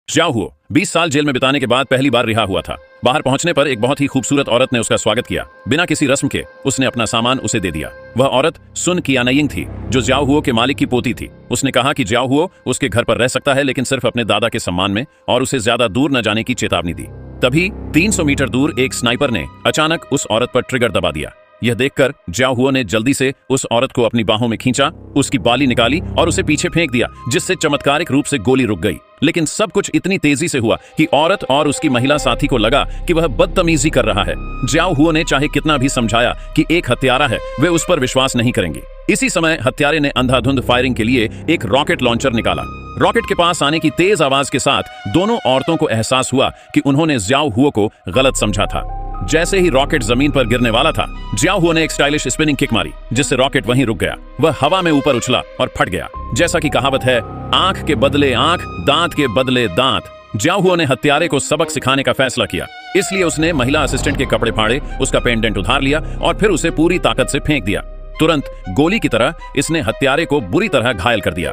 ज्याओ हुओ 20 साल जेल में बिताने के बाद पहली बार रिहा हुआ था। बाहर पहुंचने पर एक बहुत ही खूबसूरत औरत ने उसका स्वागत किया। बिना किसी रस्म के उसने अपना सामान उसे दे दिया। वह औरत सुन कियानयिंग थी, जो ज्याओ हुओ के मालिक की पोती थी। उसने कहा कि ज्याओ हुओ उसके घर पर रह सकता है, लेकिन सिर्फ अपने दादा के सम्मान में, और उसे ज्यादा दूर न जाने की चेतावनी दी। तभी 300 मीटर दूर एक स्नाइपर ने अचानक उस औरत पर ट्रिगर दबा दिया। यह देखकर ज्याओ हुओ ने जल्दी से उस औरत को अपनी बाहों में खींचा, उसकी बाली निकाली और उसे पीछे फेंक दिया, जिससे चमत्कारिक रूप से गोली रुक गई। लेकिन सब कुछ इतनी तेजी से हुआ कि औरत और उसकी महिला साथी को लगा कि वह बदतमीजी कर रहा है। ज्याओ हुओ ने चाहे कितना भी समझाया कि एक हत्यारा है, वे उस पर विश्वास नहीं करेंगे। इसी समय हत्यारे ने अंधाधुंध फायरिंग के लिए एक रॉकेट लॉन्चर निकाला। रॉकेट के पास आने की तेज आवाज के साथ दोनों औरतों को एहसास हुआ कि उन्होंने ज्याओ हुओ को गलत समझा था। जैसे ही रॉकेट जमीन पर गिरने वाला था, ज्याओ हुओ ने एक स्टाइलिश स्पिनिंग किक मारी, जिससे रॉकेट वहीं रुक गया। वह हवा में ऊपर उछला और फट गया। जैसा कि कहावत है, आंख के बदले आंख, दांत के बदले दांत। ज्याओ हुओ ने हत्यारे को सबक सिखाने का फैसला किया, इसलिए उसने महिला असिस्टेंट के कपड़े फाड़े, उसका पेंडेंट उधार लिया और फिर उसे पूरी ताकत से फेंक दिया। तुरंत गोली की तरह इसने हत्यारे को बुरी तरह घायल कर दिया।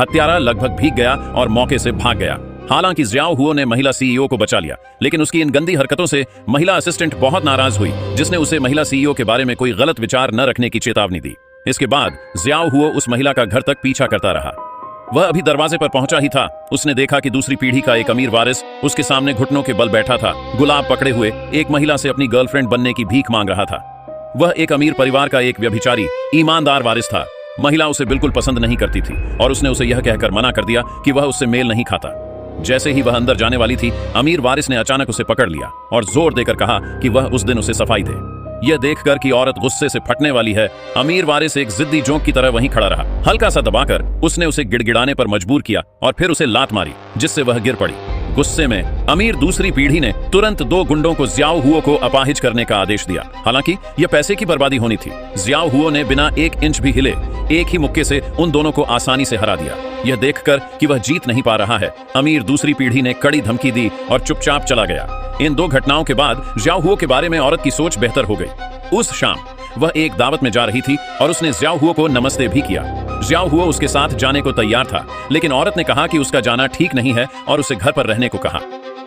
हत्यारा लगभग भीग गया और मौके से भाग गया। हालांकि ज्याओ हुओ ने महिला सीईओ को बचा लिया, लेकिन उसकी इन गंदी हरकतों से महिला असिस्टेंट बहुत नाराज हुई, जिसने उसे महिला सीईओ के बारे में कोई गलत विचार न रखने की चेतावनी दी। इसके बाद ज्याओ हुओ उस महिला का घर तक पीछा करता रहा। वह अभी दरवाजे पर पहुंचा ही था, उसने देखा कि दूसरी पीढ़ी का एक अमीर वारिस उसके सामने घुटनों के बल बैठा था, गुलाब पकड़े हुए एक महिला से अपनी गर्लफ्रेंड बनने की भीख मांग रहा था। वह एक अमीर परिवार का एक व्यभिचारी ईमानदार वारिस था। महिला उसे बिल्कुल पसंद नहीं करती थी और उसने उसे यह कहकर मना कर दिया कि वह उससे मेल नहीं खाता। जैसे ही वह अंदर जाने वाली थी, अमीर वारिस ने अचानक उसे पकड़ लिया और जोर देकर कहा कि वह उस दिन उसे सफाई दे। यह देखकर कि औरत गुस्से से फटने वाली है, अमीर वारिस एक जिद्दी जोंक की तरह वहीं खड़ा रहा। हल्का सा दबाकर उसने उसे गिड़गिड़ाने पर मजबूर किया और फिर उसे लात मारी, जिससे वह गिर पड़ी। गुस्से में अमीर दूसरी पीढ़ी ने तुरंत 2 गुंडों को ज्याओ हुओ को अपाहिज करने का आदेश दिया। हालांकि यह पैसे की बर्बादी होनी थी। ज्याओ हुओ ने बिना 1 इंच भी हिले एक ही मुक्के से उन दोनों को आसानी से हरा दिया। यह देखकर कि वह जीत नहीं पा रहा है, अमीर दूसरी पीढ़ी ने कड़ी धमकी दी और चुपचाप चला गया। इन 2 घटनाओं के बाद ज्याओ हुओ के बारे में औरत की सोच बेहतर हो गई। उस शाम वह एक दावत में जा रही थी और उसने ज्याओ हुओ को नमस्ते भी किया। ज्याओ हुओ उसके साथ जाने को तैयार था, लेकिन औरत ने कहा कि उसका जाना ठीक नहीं है और उसे घर पर रहने को कहा।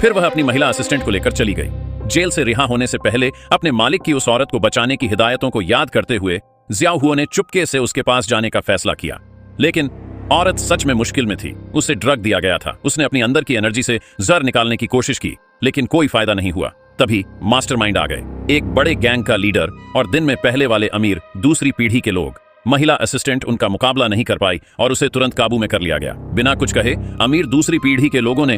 फिर वह अपनी महिला असिस्टेंट को लेकर चली गई। जेल से रिहा होने से पहले अपने मालिक की उस औरत को बचाने की हिदायतों को याद करते हुए ज्याओ हुओ ने चुपके से उसके पास जाने का फैसला किया। लेकिन औरत सच में मुश्किल में थी। उसे ड्रग दिया गया था। उसने अपनी अंदर की एनर्जी से जहर निकालने की कोशिश की, लेकिन कोई फायदा नहीं हुआ। तभी मास्टरमाइंड आ गए, एक बड़े गैंग का लीडर और दिन में पहले वाले अमीर दूसरी पीढ़ी के लोग। महिला असिस्टेंट उनका मुकाबला नहीं कर पाई और उसे तुरंत काबू में कर लिया गया। बिना कुछ कहे अमीर दूसरी पीढ़ी के लोगों ने